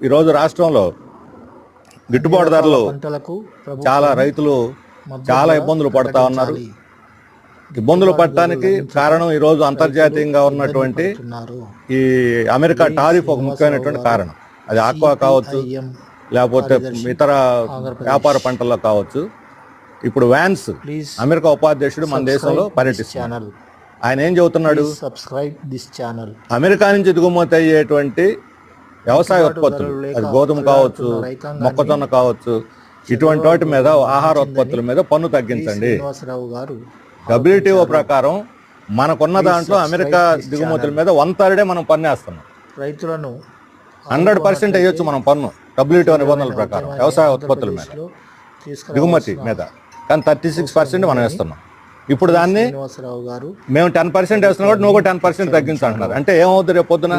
ఈరోజు రాష్ట్రంలో గిట్టుబాటు ధరలు చాలా రైతులు చాలా ఇబ్బందులు పడతా ఉన్నారు. ఇబ్బందులు పడటానికి కారణం ఈరోజు అంతర్జాతీయంగా ఉన్నటువంటి ఈ అమెరికా టారిఫ్ ఒక ముఖ్యమైనటువంటి కారణం. అది ఆక్వా కావచ్చు, లేకపోతే ఇతర వ్యాపార పంటల్లో కావచ్చు. ఇప్పుడు వ్యాన్స్ అమెరికా ఉపాధ్యక్షుడు మన దేశంలో పర్యటిస్తున్నారు. ఆయన ఏం చెబుతున్నాడు? అమెరికా నుంచి దిగుమతి అయ్యేటువంటి వ్యవసాయ ఉత్పత్తులు, అది గోధుమ కావచ్చు, మొక్కజొన్న కావచ్చు, ఇటువంటి వాటి మీద, ఆహార ఉత్పత్తుల మీద పన్ను తగ్గించండి. WTO ప్రకారం మనకున్న దాంట్లో అమెరికా దిగుమతుల మీద 1/3 మనం పన్ను వేస్తున్నాం. రైతులను 100% వేయొచ్చు మనం పన్ను WTO నిబంధనల ప్రకారం వ్యవసాయ ఉత్పత్తుల మీద, దిగుమతి మీద. కానీ 36% మనం వేస్తున్నాం. ఇప్పుడు దాన్ని మేము 10% వేస్తున్నాం కాబట్టి నువ్వు 10% తగ్గించంటున్నారు. అంటే ఏమవుతుంది? రేపు పొద్దున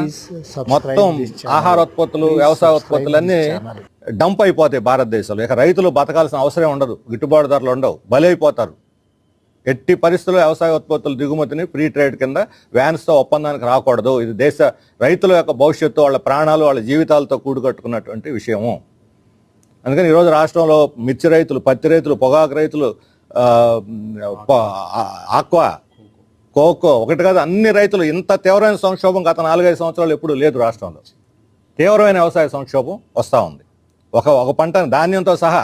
మొత్తం ఆహార ఉత్పత్తులు, వ్యవసాయ ఉత్పత్తులన్నీ డంప్ అయిపోతాయి భారతదేశంలో. ఇక రైతులు బతకాల్సిన అవసరం ఉండదు, గిట్టుబాటు ధరలు ఉండవు, బలైపోతారు. ఎట్టి పరిస్థితుల్లో వ్యవసాయ ఉత్పత్తుల దిగుమతిని ఫ్రీ ట్రేడ్ కింద వ్యాన్స్తో ఒప్పందానికి రాకూడదు. ఇది దేశ రైతుల యొక్క భవిష్యత్తు, వాళ్ళ ప్రాణాలు, వాళ్ళ జీవితాలతో కూడుకట్టుకున్నటువంటి విషయము. అందుకని ఈరోజు రాష్ట్రంలో మిర్చి రైతులు, పత్తి రైతులు, పొగాకు రైతులు, ఆక్వా, కోకో, ఒకటి కాదు అన్ని రైతులు ఇంత తీవ్రమైన సంక్షోభం గత 4-5 సంవత్సరాలు ఎప్పుడు లేదు రాష్ట్రంలో. తీవ్రమైన వ్యవసాయ సంక్షోభం వస్తూ ఉంది. ఒక పంట ధాన్యంతో సహా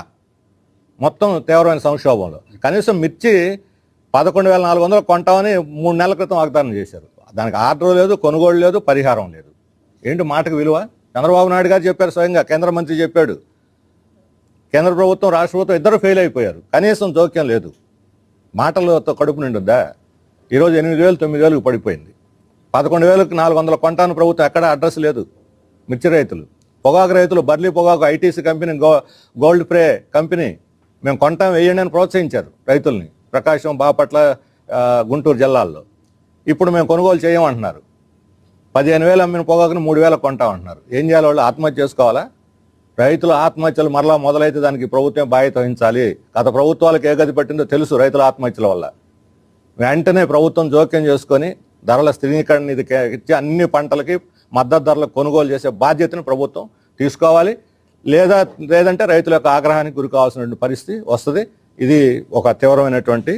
మొత్తం తీవ్రమైన సంక్షోభంలో. కనీసం మిర్చి 11,400 కొంటామని 3 నెలల క్రితం వాగ్దానం చేశారు. దానికి ఆర్డర్ లేదు, కొనుగోలు లేదు, పరిహారం లేదు. ఏంటి మాటకు విలువ? చంద్రబాబు నాయుడు గారు చెప్పారు, స్వయంగా కేంద్ర మంత్రి చెప్పాడు. కేంద్ర ప్రభుత్వం, రాష్ట్ర ప్రభుత్వం ఇద్దరు ఫెయిల్ అయిపోయారు. కనీసం జోక్యం లేదు. మాటలతో కడుపు నిండుద్దా? ఈరోజు 8,000, 9,000 పడిపోయింది. 11,400 కొంటాను ప్రభుత్వం ఎక్కడ అడ్రస్ లేదు. మిర్చి రైతులు, పొగాకు రైతులు, బర్లీ పొగాకు, ITC కంపెనీ, గోల్డ్ ప్రే కంపెనీ మేము కొంటాం, వేయండి అని ప్రోత్సహించారు రైతుల్ని ప్రకాశం, బాపట్ల, గుంటూరు జిల్లాల్లో. ఇప్పుడు మేము కొనుగోలు చేయమంటున్నారు. 15,000 అమ్మిన పొగాకుని 3,000 కొంటామంటున్నారు. ఏం చేయాలి? వాళ్ళు ఆత్మహత్య చేసుకోవాలా? రైతుల ఆత్మహత్యలు మరలా మొదలైతే దానికి ప్రభుత్వం బాధ్యత వహించాలి. గత ప్రభుత్వాలకు ఏ గతి పట్టిందో తెలుసు. రైతుల ఆత్మహత్యల వల్ల వెంటనే ప్రభుత్వం జోక్యం చేసుకొని ధరల స్థిరీకరణ ఇది ఇచ్చి అన్ని పంటలకి మద్దతు ధరలకు కొనుగోలు చేసే బాధ్యతను ప్రభుత్వం తీసుకోవాలి. లేదంటే రైతుల యొక్క ఆగ్రహానికి గురి కావాల్సినటువంటి పరిస్థితి వస్తుంది. ఇది ఒక తీవ్రమైనటువంటి